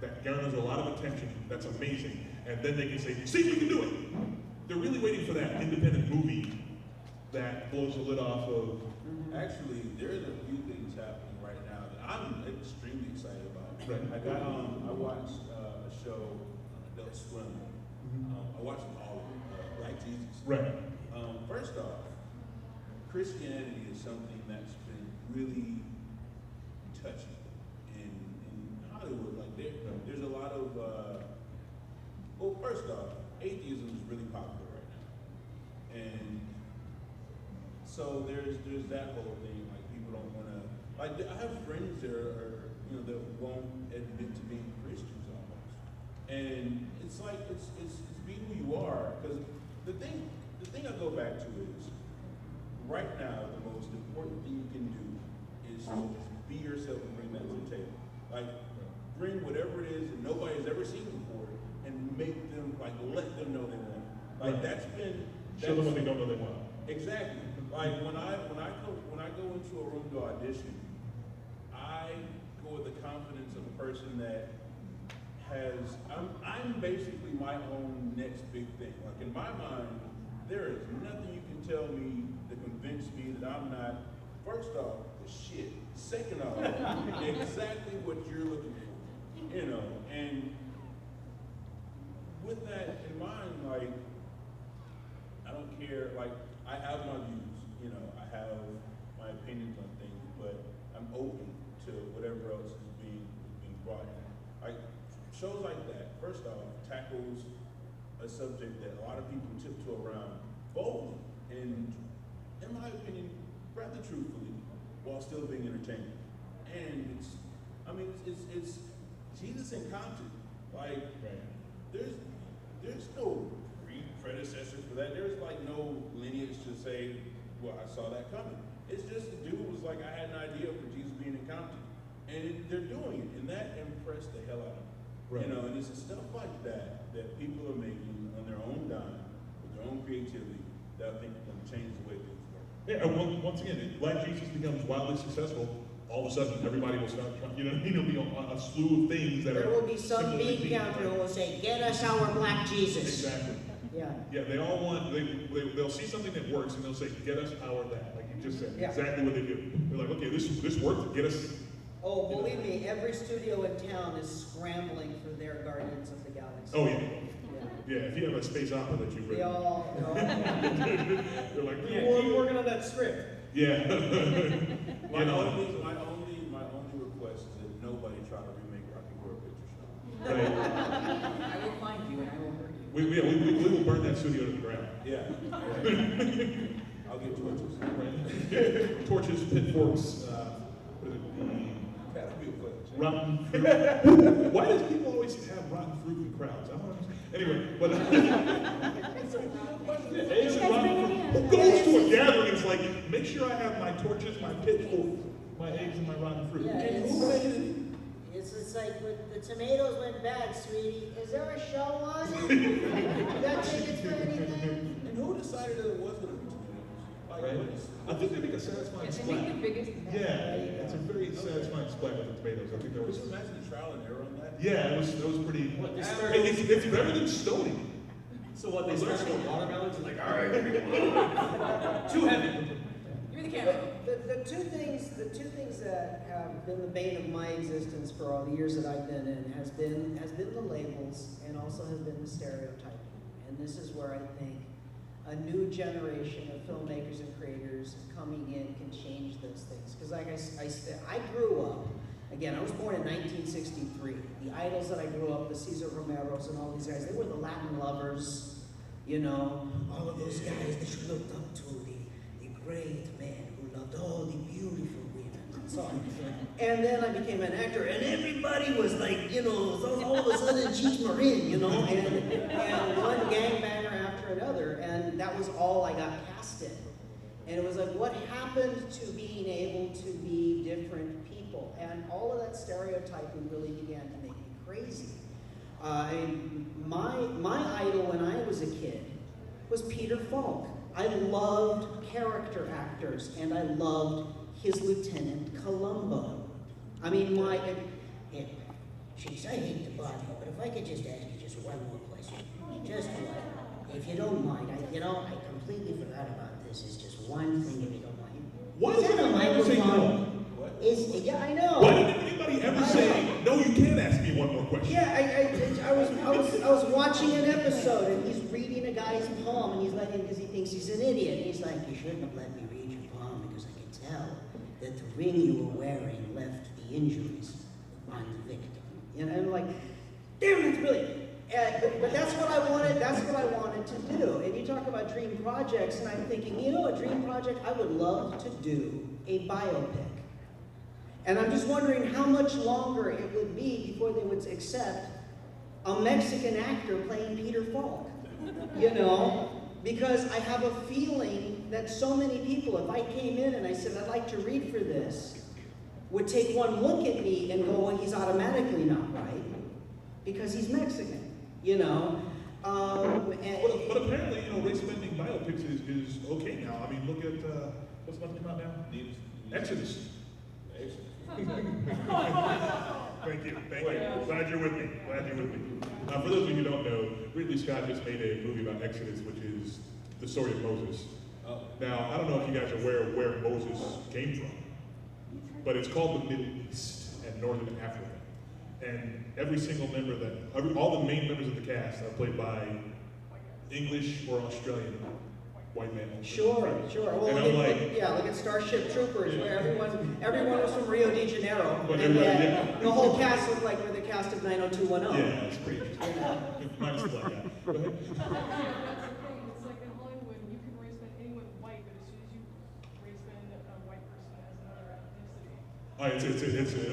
that garners a lot of attention, that's amazing, and then they can say, see, we can do it. They're really waiting for that independent movie that blows the lid off of. Actually, there's a few things happening right now that I'm extremely excited about. Right. I watched a show on Adult Swim. I watched them all of them, Black Jesus. Right. First off, Christianity is something that's been really touching in Hollywood. Like there's a lot of well, first off, atheism is really popular right now, and so there's that whole thing. Like people don't want to. Like I have friends that are that won't admit to being Christians almost, and it's like it's be who you are. Because the thing I go back to is right now the most important thing you can do is to just be yourself and bring that to the table. Like bring whatever it is that nobody's ever seen before and make them let them know they want it. Like that's show them what they don't know they want. Exactly. Like when I go into a room to audition, I go with the confidence of a person that has I'm basically my own next big thing. Like in my mind, there is nothing you can tell me to convince me that I'm not, first off, the shit. Second off, exactly what you're looking for. And with that in mind, like I don't care, like I have my views, I have my opinions on things, but I'm open to whatever else is being brought in. Like shows like that, first off, tackles a subject that a lot of people tiptoe around boldly and, in my opinion, rather truthfully, while still being entertaining. And it's Jesus in Compton. Like there's no predecessors for that. There's no lineage to say, well, I saw that coming. It's just the dude was like, I had an idea for Jesus being in Compton. And they're doing it, and that impressed the hell out of me. Right. And it's the stuff like that people are making on their own dime, with their own creativity, that I think is going to change the way things work. Yeah, and once again, if Black Jesus becomes wildly successful, all of a sudden everybody will start trying, there'll be a slew of things that there will be some bean counter who will say, get us our Black Jesus. Exactly. Yeah. Yeah, they all want, they'll see something that works and they'll say, get us our that, like you just said. Yeah. Exactly what they do. They're like, okay, this worked, get us. Oh, believe me, every studio in town is scrambling for their Guardians of the Galaxy. Oh, yeah. Yeah, if you have a space opera that you've written. They all they're like, keep working on that script. Yeah. My only request is that nobody try to remake Rocky Horror Picture Show. Right. I will find you and I will hurt you. We will burn that studio to the ground. Yeah. I'll get torches. Right. Torches, pitchforks, what is it? That'll be a place. Rotten fruit. Why does people always have rotten fruit in crowds? I don't understand. Anyway, but who goes to a gathering and is like, make sure I have my torches, my pitchforks, my eggs, and my rotten fruit? Yeah, And it's- who made it? It's like when the tomatoes went bad, sweetie. Is there a show on? You got tickets for anything? And who decided that it was going to be tomatoes? Right. I think they make a satisfying They make the splat. biggest. Yeah, it's a very satisfying splat with the tomatoes. I think that Could was. you imagine the trial and error on that? Yeah, it was pretty. What, they Hey, started, it's better than Stony. so what, they started with watermelons and like, all right, here we go. Too heavy. Give me the camera. The two things that have been the bane of my existence for all the years that I've been in has been the labels and also has been the stereotyping. And this is where I think a new generation of filmmakers and creators coming in can change those things. Because like I grew up, again, I was born in 1963. The idols that I grew up, the Cesar Romeros and all these guys, they were the Latin lovers, all of those guys that you looked up to, the great man who loved all the beautiful women and so on. And then I became an actor, and everybody was like, all of a sudden Cheech Marin, and one gangbanger after another, and that was all I got cast in. And it was like, what happened to being able to be different people? And all of that stereotyping really began to make me crazy. My idol when I was a kid was Peter Falk. I loved character actors, and I loved his Lieutenant Columbo. I mean, Jeez, I hate to bother you, but if I could just ask you just one more question. Just one. If you don't mind, I completely forgot about this. It's just one thing, if you don't mind. Why Is does that a anybody ever say no? microphone? What? Yeah, I know. Why did anybody ever say, no, you can't ask me one more question? Yeah, I was watching an episode and he's reading a guy's poem and he's letting him because he thinks he's an idiot. And he's like, you shouldn't have let me read your poem because I could tell that the ring you were wearing left the injuries on the victim. And I'm like, damn, that's brilliant. But that's what I wanted. That's what I wanted to do. And you talk about dream projects, and I'm thinking, a dream project I would love to do a biopic. And I'm just wondering how much longer it would be before they would accept a Mexican actor playing Peter Falk. Because I have a feeling that so many people, if I came in and I said, I'd like to read for this, would take one look at me and go, well, he's automatically not right because he's Mexican. But apparently, race bending biopics is okay now. I mean, look at what's about to come out now? Exodus. Thank you. Glad you're with me. For those of you who don't know, Ridley Scott just made a movie about Exodus, which is the story of Moses. Now, I don't know if you guys are aware of where Moses came from, but it's called the Middle East and Northern Africa. And every single member all the main members of the cast are played by English or Australian white males. Sure. Well, And I'm look at Starship Troopers, where everyone was from Rio de Janeiro. But And everybody, the whole cast looked like we're the cast of 90210. yeah, it's pretty interesting. Minus the black guy. Go ahead. It's like in Hollywood, you can race bend anyone white, but as soon as you race bend a white person as another ethnicity.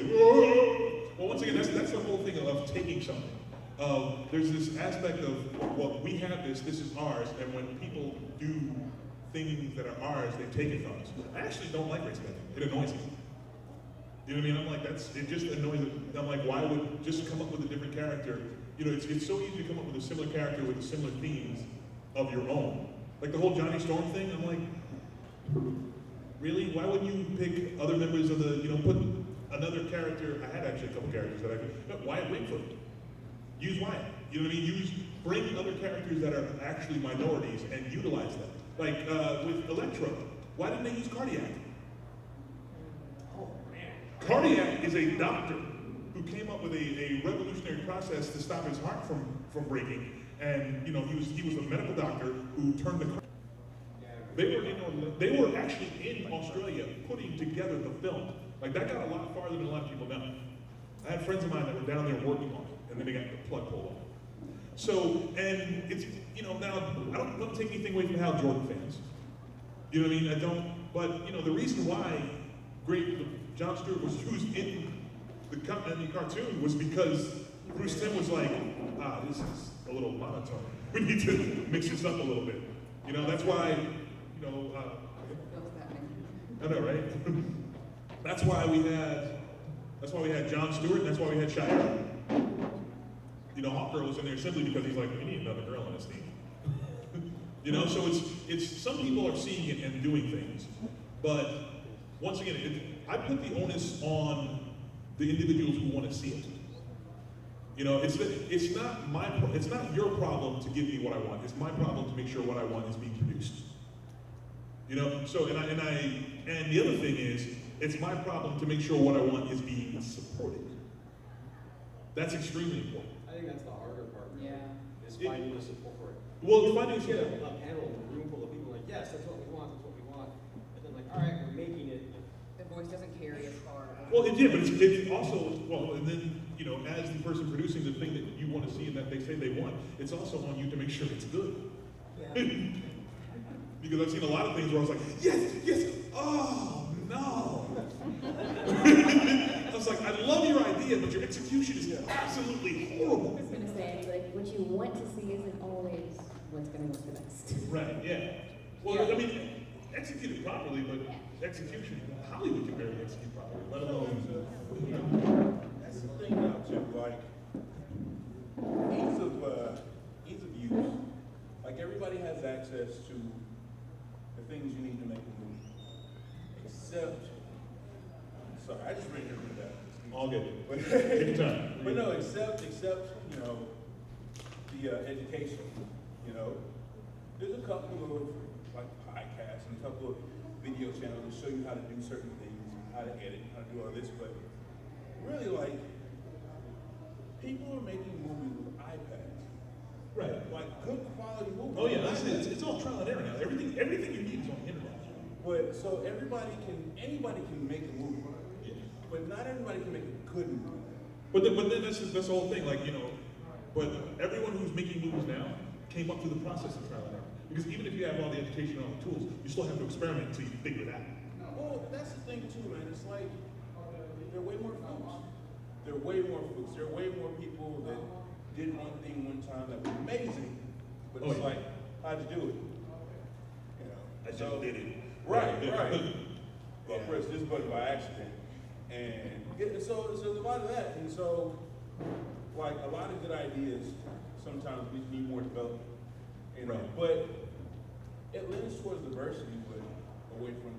Well, once again, that's the whole thing of taking something. There's this aspect of, well, we have this is ours, and when people do things that are ours, they take it from us. I actually don't like race bending. It annoys me. You know what I mean? I'm like, it just annoys me. I'm like, why would just come up with a different character? It's so easy to come up with a similar character with similar themes of your own. Like the whole Johnny Storm thing, I'm like, really? Why wouldn't you pick other members of the, put another character? I had actually a couple characters that I could, no, Wyatt Wingfoot. Use Wyatt. You know what I mean? Bring other characters that are actually minorities and utilize them. Like with Electro, why didn't they use Cardiac? Cardiac is a doctor who came up with a revolutionary process to stop his heart from breaking. And he was a medical doctor who turned the. They were actually in Australia putting together the film. Like that got a lot farther than a lot of people know. I had friends of mine that were down there working on it, and then they got the plug pulled off. So, and it's now I don't take anything away from Hal Jordan fans. You know what I mean? I don't. But the reason why Jon Stewart was who's in the cartoon was because Bruce Timm was like, this is a little monotone. We need to mix this up a little bit. That's why. I know, right? That's why we had Jon Stewart, and that's why we had Shire. Hawkgirl was in there simply because he's like, we need another girl on this team. So it's some people are seeing it and doing things, but once again, I put the onus on the individuals who want to see it. It's not your problem to give me what I want. It's my problem to make sure what I want is being produced. So and the other thing is, it's my problem to make sure what I want is being supported. That's extremely important. I think that's the harder part. Yeah. Is finding the support for it. Well, You finding get a panel, a room full of people like, yes, that's what we want. And then like, all right, we're making it. The voice doesn't carry as far. Well, but it's also, and then, as the person producing the thing that you want to see and that they say they want, it's also on you to make sure it's good. Yeah. Because I've seen a lot of things where I was like, yes, oh, no. I was like, I love your idea, but your execution is absolutely horrible. I was going to say, like, what you want to see isn't always what's going to work the best. Right, yeah. Well, I mean, execute it properly, but execution, Hollywood can barely execute properly, let alone. That's the thing now too, like ease of use. Like everybody has access to the things you need to make a movie. Except, sorry, I just read here with that. All good. Take your time. But no, except you know, the education. You know, there's a couple of like podcasts and a couple of video channels that show you how to do certain things, how to edit, how to do all this. But really, like, people are making movies with iPads. Right. Like good quality movies. Oh yeah, it's all trial and error now. Everything you need is on the internet. But so anybody can make a movie, but not everybody can make a good movie. But then that's the whole thing, like, you know, but everyone who's making movies now came up through the process of trial and error. Because even if you have all the education and all the tools, you still have to experiment until you figure it out. Well, that's the thing too, man. It's like there are way more flukes. There are way more flukes. There are way more people that did one thing one time that was amazing, but it's like, how'd you do it? You know, I just did it. Right. Well, press this button by accident, and so there's a lot of that, and so like a lot of good ideas sometimes we need more development, you know. Right. But it leans towards diversity, but away from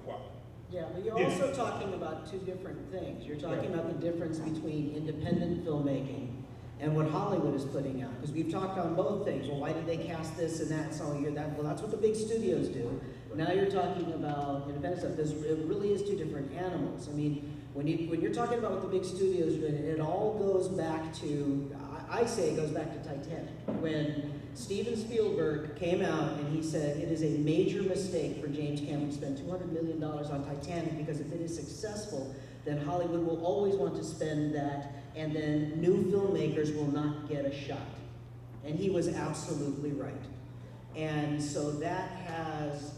quality. Yeah, but you're also talking about two different things. You're talking about the difference between independent filmmaking and what Hollywood is putting out. Because we've talked on both things. Well, why did they cast this and that? So you're that. Well, that's what the big studios do. Now you're talking about independent stuff. It really is two different animals. I mean, when you're talking about what the big studios do, it all goes back to, I say it goes back to Titanic. When Steven Spielberg came out and he said it is a major mistake for James Cameron to spend $200 million on Titanic, because if it is successful, then Hollywood will always want to spend that, and then new filmmakers will not get a shot. And he was absolutely right. And so that has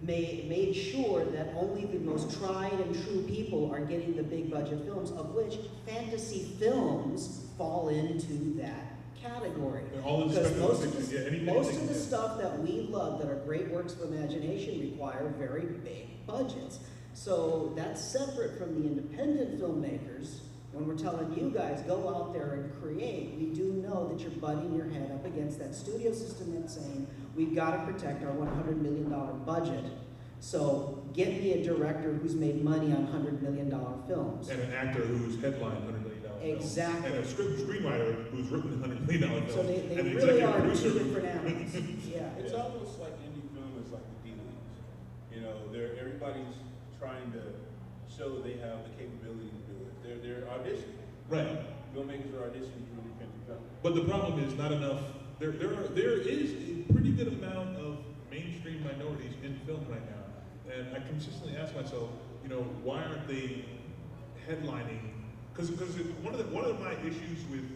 made sure that only the most tried and true people are getting the big budget films, of which fantasy films fall into that category. They're all in Because most speculative of the stuff that we love that are great works of imagination require very big budgets. So that's separate from the independent filmmakers. When we're telling you guys, go out there and create, we do know that you're butting your head up against that studio system that's saying, we've got to protect our $100 million budget. So get me a director who's made money on $100 million films. And an actor who's headlined $100 million films. Exactly. And a screenwriter who's written $100 million films. So they and really are producer. two different animals. Yeah. It's almost like indie film is like the D-Leagues. You know, everybody's trying to show they have the capability to do it. They're auditioning. Right. Filmmakers are auditioning for independent film. But the problem is not enough. There is a pretty good amount of mainstream minorities in film right now, and I consistently ask myself, you know, why aren't they headlining? Because one of my issues with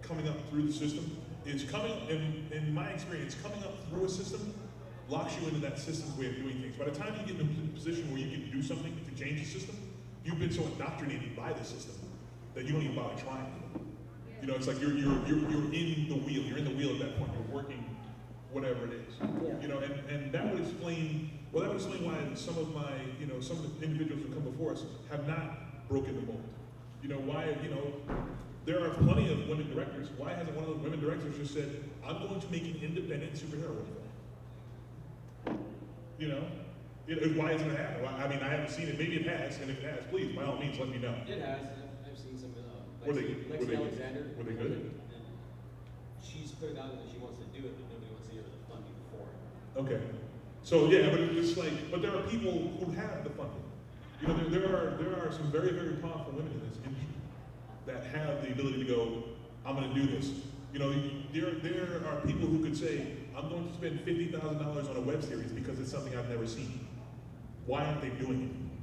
coming up through the system is in my experience, coming up through a system locks you into that system's way of doing things. By the time you get in a position where you can do something to change the system, you've been so indoctrinated by the system that you don't even bother trying. You know, it's like you're in the wheel. You're in the wheel at that point. You're working whatever it is. Yeah. You know, and that would explain why some of the individuals who come before us have not broken the mold. You know, why, there are plenty of women directors. Why hasn't one of those women directors just said, I'm going to make an independent superhero film? You know? Why hasn't it happened? Well, I mean, I haven't seen it. Maybe it has, and if it has, please, by all means, let me know. It has. I've seen some. Were they Alexander. Were they good? And she's put it out that she wants to do it, but nobody wants to give her the funding for it. Okay. So yeah, but it's like, but there are people who have the funding. You know, there are some very, very powerful women in this industry that have the ability to go, I'm going to do this. You know, there are people who could say, I'm going to spend $50,000 on a web series because it's something I've never seen. Why aren't they doing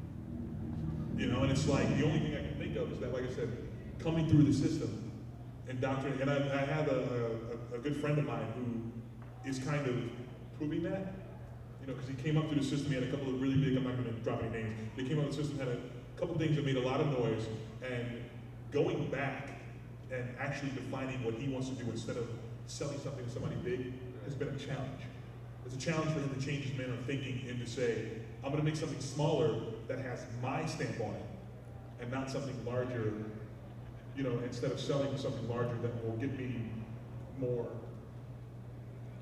it? You know, and it's like, the only thing I can think of is that, like I said, coming through the system, indoctrinating, and I have a good friend of mine who is kind of proving that, you know, because he came up through the system, he had a couple of really big, I'm not going to drop any names, they came up through the system, had a couple things that made a lot of noise, and going back and actually defining what he wants to do instead of selling something to somebody big has been a challenge. It's a challenge for him to change his manner of thinking and to say, I'm going to make something smaller that has my stamp on it, and not something larger, you know, instead of selling something larger that will get me more,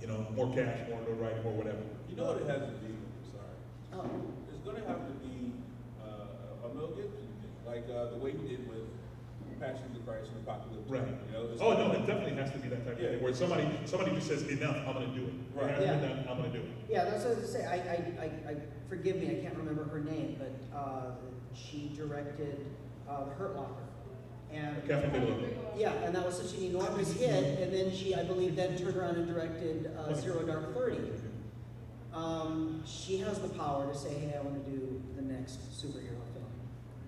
you know, more cash, more notoriety, more whatever. You know what it has to be? Sorry. Oh. It's going to have to be a Mel Gibson thing, like the way he did with Passion of the Christ and Apocalypse. Right. You know, it's Oh, no, it definitely has to be that type of Yeah. thing, where somebody just says, enough, I'm gonna do it. Right. It hasn't been Yeah. done, I'm gonna do it. Yeah, that's what I was gonna say. I forgive me, I can't remember her name, but she directed The Hurt Locker. And Catherine Bigelow. yeah, and that was such an enormous hit. And then she, I believe, then turned around and directed Zero Dark 30. She has the power to say, hey, I want to do the next superhero film,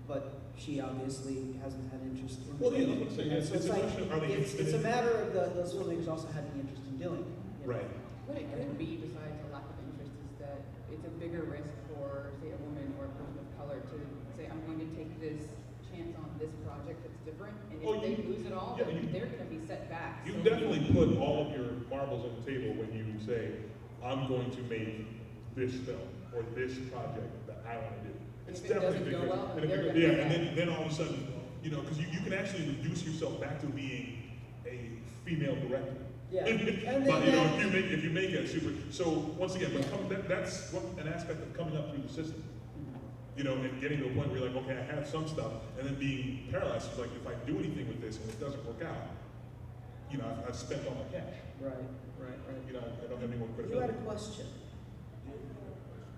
but she obviously hasn't had interest in Well, yeah, doing that's what I'm it. saying. So It's a question of, are they it's interested a in- matter of those filmmakers also having interest in doing it. You know? Right. What it could be, besides a lack of interest, is that it's a bigger risk for, say, a woman or a person of color to say, I'm going to take this chance on this project that's different, and if Oh, they you- lose it all, yeah, then you- they're gonna be set back. You So- definitely put all of your marbles on the table when you say, I'm going to make this film or this project that I want to do. It's If it definitely doesn't go big well, risk. then they're And gonna yeah, be and then all of a sudden, you know, because you can actually reduce yourself back to being a female director. Yeah. And but you know, if you make a super, so once again, that's an aspect of coming up through the system. You know, and getting to a point where you're like, okay, I have some stuff, and then being paralyzed. Like, if I do anything with this and it doesn't work out, you know, I've spent all my cash. Right. You know, I don't have any more You had credibility. a question.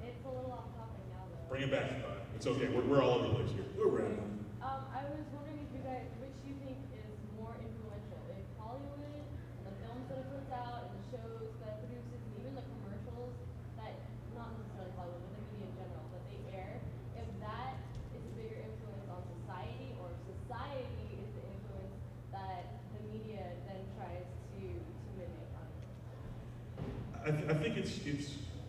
It's a little off topic now, though. Bring it back. It's okay. We're all over the place here. We're rambling. I was wondering if you guys, which you think is more influential, if Hollywood, the films that it puts out, and the shows that it produces, and even the commercials that, not necessarily Hollywood, but the media in general, that they air, if that is a bigger influence on society, or if society is the influence that the media then tries to mimic on. I think it's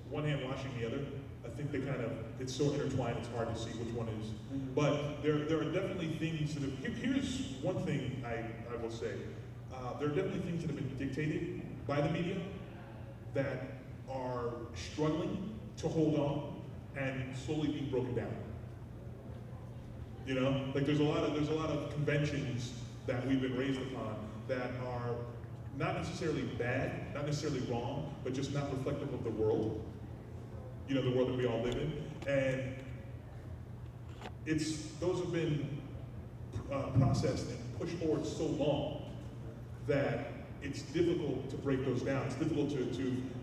one hand washing the other. I think they kind of, it's so intertwined, it's hard to see which one is. But there are definitely things that have, here's one thing I will say. There are definitely things that have been dictated by the media that are struggling to hold on and slowly being broken down. You know, like there's a lot of conventions that we've been raised upon that are not necessarily bad, not necessarily wrong, but just not reflective of the world. You know, the world that we all live in. And those have been processed and pushed forward so long that it's difficult to break those down. It's difficult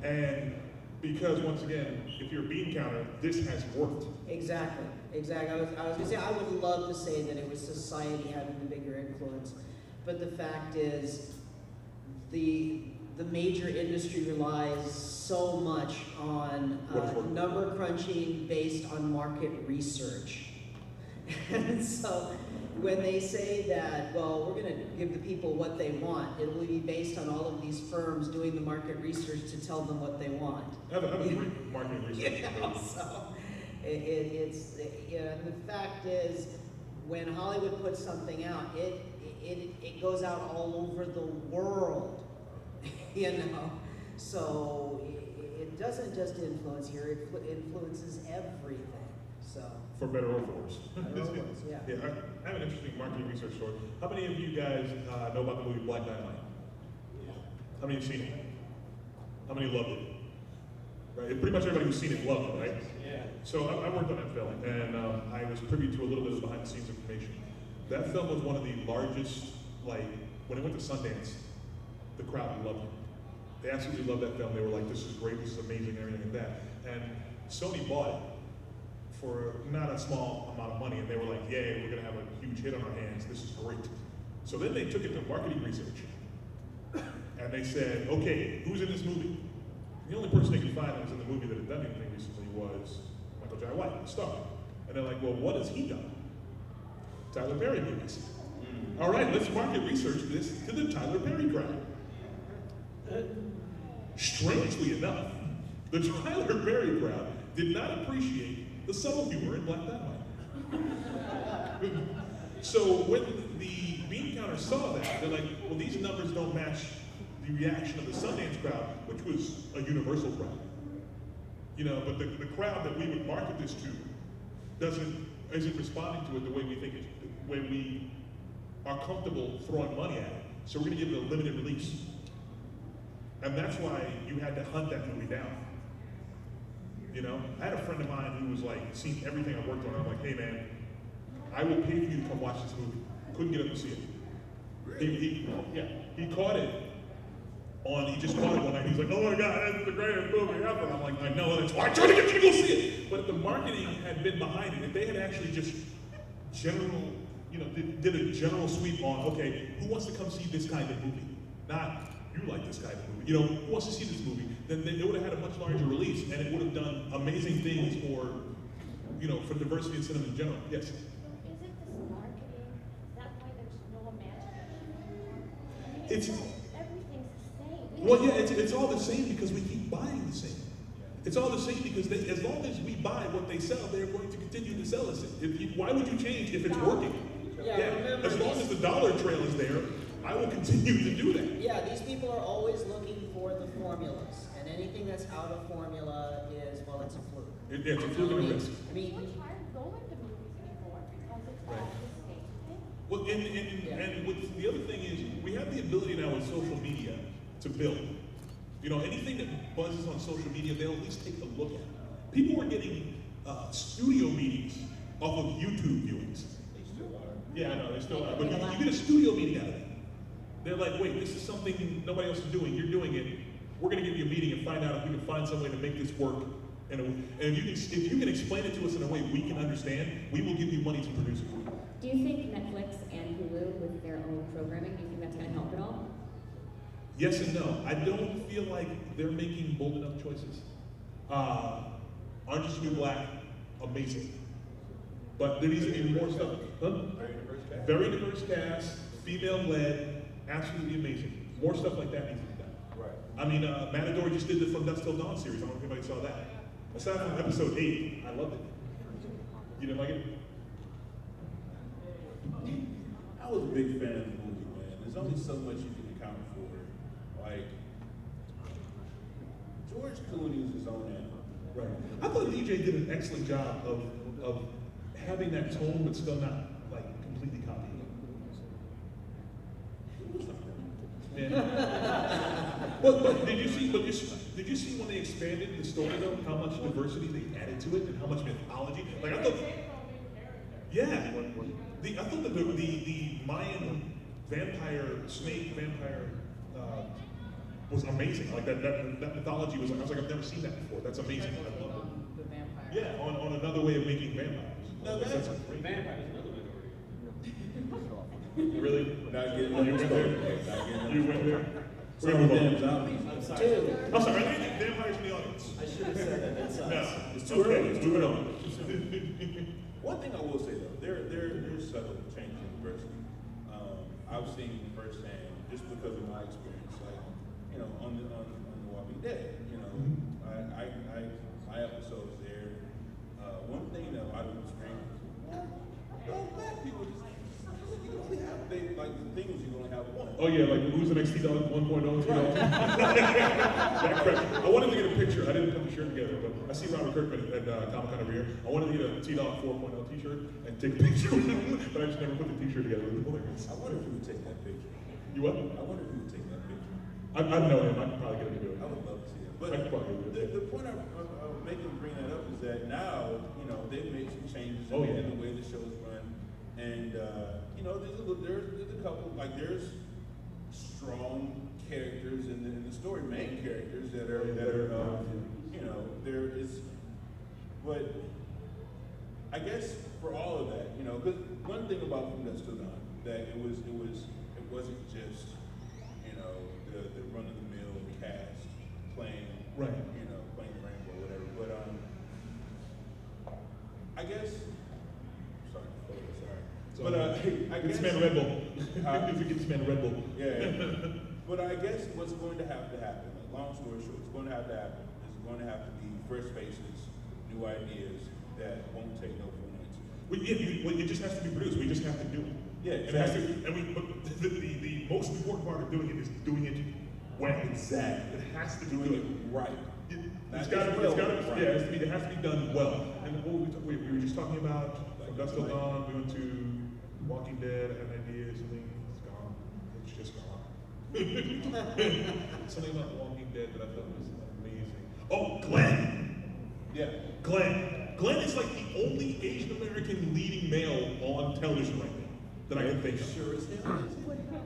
and because once again, if you're a bean counter, this has worked. Exactly. I was gonna say, I would love to say that it was society having the bigger influence, but the fact is, the major industry relies so much on number crunching based on market research. And so when they say that, well, we're going to give the people what they want, it will be based on all of these firms doing the market research to tell them what they want. I have a great marketing research. So it's the fact is, when Hollywood puts something out, it goes out all over the world. You know, so it doesn't just influence here; it influences everything. So For better or for worse. Yeah. Yeah, I have an interesting marketing research story. How many of you guys know about the movie Black Dynamite? How many have seen it? How many loved it? Right, pretty much everybody who's seen it loved it, right? Yeah. So I worked on that film, and I was privy to a little bit of behind-the-scenes information. That film was one of the largest, like, when it went to Sundance, the crowd loved it. They absolutely loved that film. They were like, this is great, this is amazing, everything like that. And Sony bought it for not a small amount of money, and they were like, yay, we're gonna have a huge hit on our hands, this is great. So then they took it to marketing research, and they said, okay, who's in this movie? The only person they could find that was in the movie that had done anything recently was Michael J. White, the star. And they're like, well, what has he done? Tyler Perry movies. All right, let's market research this to the Tyler Perry crowd. Strangely enough, the Tyler Perry crowd did not appreciate the subtle humor in Black Dynamite. So when the bean counter saw that, they're like, well, these numbers don't match the reaction of the Sundance crowd, which was a universal crowd. You know, but the crowd that we would market this to isn't responding to it the way we think the way we are comfortable throwing money at it. So we're gonna give it a limited release. And that's why you had to hunt that movie down. You know, I had a friend of mine who was like, seen everything I worked on. I'm like, hey man, I will pay for you to come watch this movie. Couldn't get up to see it. He caught it he just caught it one night. He's like, oh my God, that's the greatest movie ever. I'm like, I know, that's why I tried to get you to go see it. But if the marketing had been behind it, if they had actually just did a general sweep on, okay, who wants to come see this kind of movie? Not, you like this kind of movie. Who wants to see this movie? Then they would have had a much larger release, and it would have done amazing things for diversity in cinema in general. Yes? Is it this marketing? Is that why there's no imagination? It's Everything's the same. Well, yeah, it's all the same because we keep buying the same. It's all the same because as long as we buy what they sell, they're going to continue to sell us it. Why would you change if it's working? Remember, as long as the dollar trail is there, I will continue to do that. Yeah, these people are always looking for the formulas, and anything that's out of formula is, well, it's a fluke. It's a fluke and a risk. I mean, People aren't going to movies anymore because it's all the same thing. Well, and the other thing is, we have the ability now with social media to build. Anything that buzzes on social media, they'll at least take a look at it. People were getting studio meetings off of YouTube viewings. They still are. Yeah, I know, they still are. But you get a studio meeting out of it. They're like, wait, this is something nobody else is doing. You're doing it. We're going to give you a meeting and find out if we can find some way to make this work. And if you can explain it to us in a way we can understand, we will give you money to produce it. Do you think Netflix and Hulu with their own programming, do you think that's going to help at all? Yes and no. I don't feel like they're making bold enough choices. Orange is the New Black, amazing. But there needs to be more stuff. Huh? Very diverse cast, female-led, absolutely amazing. More stuff like that needs to be done. Right. I mean, Matador just did the From Dusk Till Dawn series. I don't know if anybody saw that. Aside from episode 8, I loved it. You didn't like it? I was a big fan of the movie, man. There's only so much you can account for. Like, George Clooney is his own animal. Right. I thought DJ did an excellent job of having that tone, but still not like completely copying it. Yeah. But did you see when they expanded the story though? How much diversity they added to it and how much mythology? Like I thought. Yeah. I thought the Mayan snake vampire was amazing. Like that mythology was. I was like, I've never seen that before. That's amazing. I love it. The vampire. Yeah, on another way of making vampires. No, That's that's great. Vampire is another minority. Really? Not getting You went there? You went there? We're gonna move on. zombies. I'm sorry. Dude. I'm sorry, I didn't think vampires in the audience. I should have said that. That's No, It's too early. Let's move it on. One thing I will say though, there's subtle changes in diversity. I've seen firsthand just because of my experience, like on the Walking Dead. My episodes there. One thing that a lot of them scream, those black people you only have like the thing is you only have one. Oh yeah, like who's the next T-Dog 1.0, T-Dog? That crap. I wanted to get a picture. I didn't put the shirt together, but I see Robert Kirkman at Comic-Con over here. I wanted to get a T-Dog 4.0 t-shirt and take a picture with him, but I just never put the t-shirt together. It was hilarious. I wonder if you would take that picture. You what? I wonder if you would take that picture. I know him. I could probably get him to do it. I would love to see it. I But could probably do it. the point I'm making bring that up is that now, they've made some changes Oh, yeah. in the way the show's run. And, there's a couple, like there's strong characters in the story, main characters that are there is, but I guess for all of that, because one thing about From Dusk Till Dawn, that it wasn't just, the run-of-the-mill cast playing, Right. playing the rainbow or whatever, but, I guess, sorry. But I Get guess this man a Red Bull. Get this man a Red Bull. yeah. But I guess what's going to happen, like long story short, what's going to happen is going to have to be fresh faces, new ideas that won't take no for an answer. It just has to be produced. We just have to do it. Yeah, And it has to. But the most important part of doing it is doing it well. Exactly. It has to be Doing good. it right. It's Not got just to. well, Yeah, right. it has to be done well. And we were just talking about From Dusk Till Dawn. We went to Walking Dead. I had ideas. Something it's gone. It's just gone. Something about Walking Dead that I thought was amazing. Oh, Glenn. Yeah. Glenn is like the only Asian American leading male on television right now. that I can think of. Sure as hell.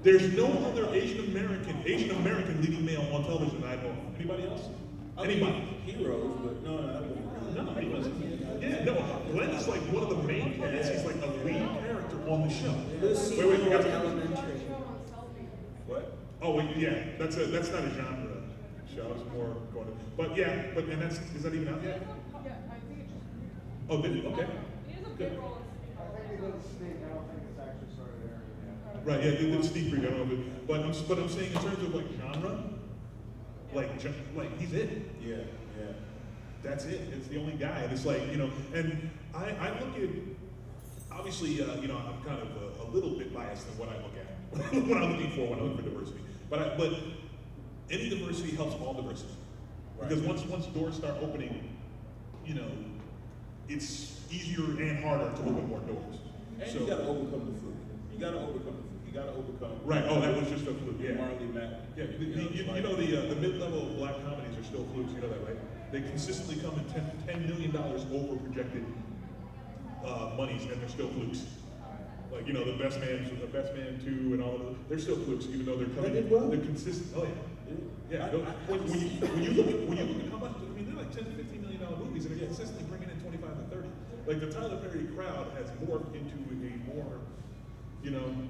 There's no other Asian American leading male on television that I know of. Anybody else? Anybody? Heroes, but no, No, he wasn't. Yeah, no. Glenn is like one of the main cast. He's like a lead character on the show. Lucy we got Elementary. What? Oh, wait, yeah. That's not a genre show. It's more going to. But yeah, and is that even out yet? Yeah, I think it just. Oh, did it? Okay. It is a Good. big role. I think it does sneak. I don't think it's actually started airing yet. Right, yeah, they did sneak preview, I don't know, but I'm saying in terms of like genre, like he's it. Yeah. That's it. It's the only guy. And it's like, and I look at, obviously, I'm kind of a little bit biased in what I look at, what I'm looking for when I look for diversity. But any diversity helps all diversity. Right. Because once doors start opening, it's easier and harder to open more doors. And you gotta overcome the fluke. You gotta overcome. Right. Oh, that was just a fluke. Yeah. Marley Mack. Yeah. The mid-level black comedies are still flukes. You know that, right? They consistently come in $10 million over projected monies, and they're still flukes. Like the Best Man 2, and all of them. They're still flukes, even though they're coming. They're consistent. Oh yeah. Yeah. When you look at how much, they're like $10 to $15 million movies, and they're consistently bringing in 25 to 30. Like the Tyler Perry crowd has morphed into a more,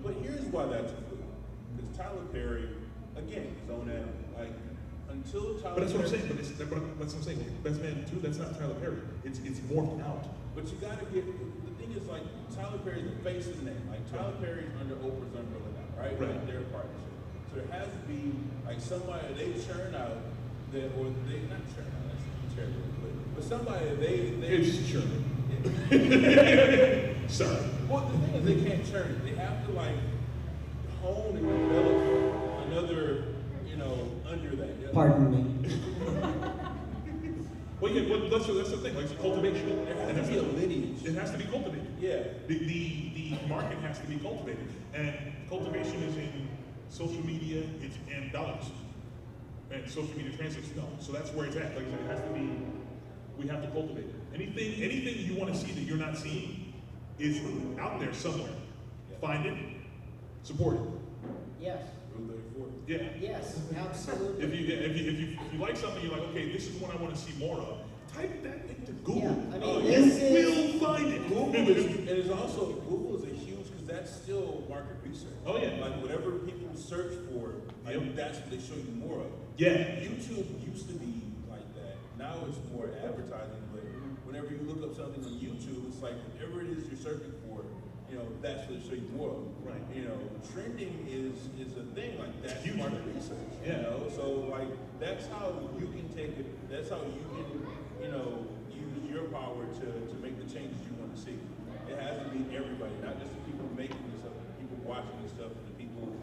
But here's why that's a fluke. Because Tyler Perry, again, his own animal. Like until Tyler. But that's what I'm Perry- saying. But that's what I'm saying. Best Man 2, that's not Tyler Perry. It's morphed out. But you gotta get, the thing is like, Tyler Perry's the face of the name. Like Tyler Perry's under Oprah's umbrella now, right? Right. Like, they're a partnership. So there has to be like somebody they churn out that, or they not churn out, that's terrible, but somebody they It's churning. Sorry. Well, the thing is they can't churn it. They have to like hone and develop another, under that. You know? Pardon me. Well, yeah, that's the thing. Like, it's cultivation. There has to be a lineage. It has to be cultivated. Yeah. The market has to be cultivated, and cultivation is in social media. It's in dollars, and social media translates to dollars. So that's where it's at. Like I said, it has to be. We have to cultivate it. Anything you want to see that you're not seeing is out there somewhere. Find it, support it. Yes. Yeah. Yes, absolutely. If you like something, you're like, okay, this is what I want to see more of. Type that into Google. Yeah, I mean, You will find it. Google is a huge, because that's still market research. Oh yeah. Like whatever people search for, that's what they show you more of. Yeah. YouTube used to be like that. Now it's more advertising, but whenever you look up something on YouTube, it's like whatever it is you're searching for, that's what they show you more of. Right. Trending is a thing, like that's huge. market research. Yeah. So like that's how you can take it, that's how you can, use your power to make the changes you want to see. It has to be everybody, not just the people making this stuff, the people watching this stuff, and the people,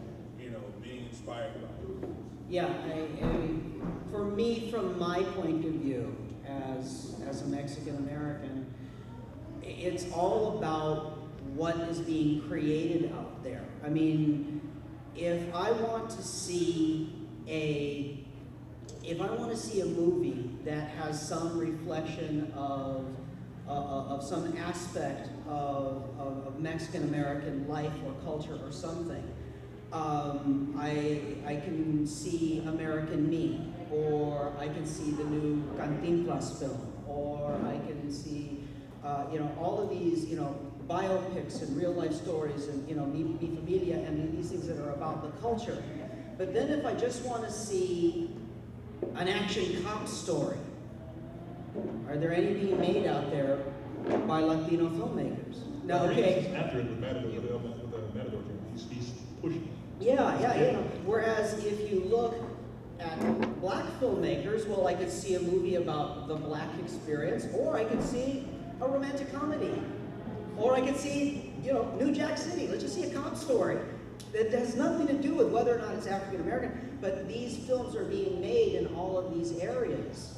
being inspired by it. Yeah, for me, from my point of view, as a Mexican American, it's all about what is being created out there. I mean, if I want to see a movie that has some reflection of some aspect of Mexican American life or culture or something, I can see American Me, or I can see the new Cantinflas film, or I can see all of these biopics and real life stories, and Mi Familia, and these things that are about the culture. But then if I just want to see an action cop story, are there any being made out there by Latino filmmakers? Now, okay. After it with the Matador thing, he's pushing. Yeah. Whereas if you look at black filmmakers, well, I could see a movie about the black experience, or I could see a romantic comedy, or I could see, New Jack City. Let's just see a cop story that has nothing to do with whether or not it's African American. But these films are being made in all of these areas.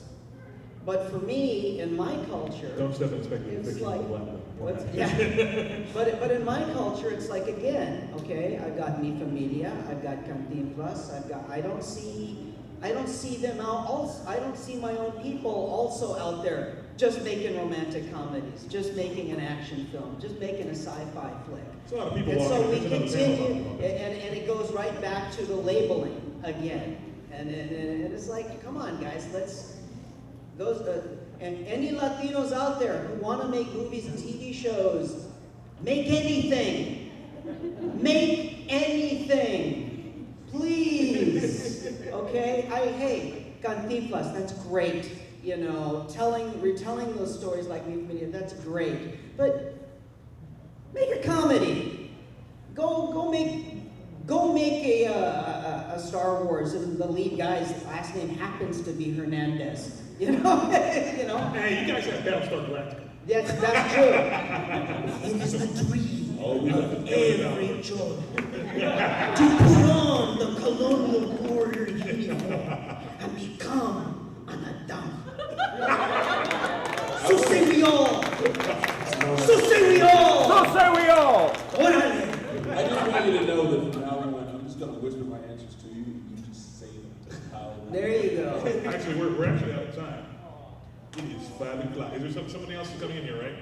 But for me, in my culture, Don't step in speculative it's fiction like, with black. yeah. But in my culture, it's like, again, okay, I've got Mi Familia, I've got Cantinflas, I don't see them out. Also, I don't see my own people also out there just making romantic comedies, just making an action film, just making a sci-fi flick. There's a lot of people And so walking. we There's another panel continue, talking about this. and it goes right back to the labeling again. And it's like, come on, guys, let's, and any Latinos out there who want to make movies and TV shows, make anything. Make anything. Please. Okay? Hey, Cantinflas, that's great. You know, retelling those stories like we've been, that's great. But make a comedy. Go make a Star Wars, and the lead guy's last name happens to be Hernandez. You know, you know. Hey, you guys have Battlestar Galactica. That's true. It is the dream Oh, we love of it. every Jordan to put on the colonial border uniform and become an Adam. So say we all. So say we all. So say we all. Órale. I just want you to know that from now on, I'm just gonna whisper my answers to you, and you just say them to how. There you go. Actually, we're actually out of time. It is 5 o'clock. Is there somebody else coming in here, right?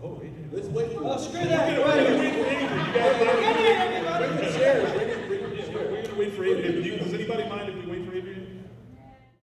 Oh, Adrian. Let's wait for Oh, it. screw that. We're gonna wait for Adrian. You guys Get in, everybody. We're gonna wait for Adrian. Does anybody mind if we wait for Adrian?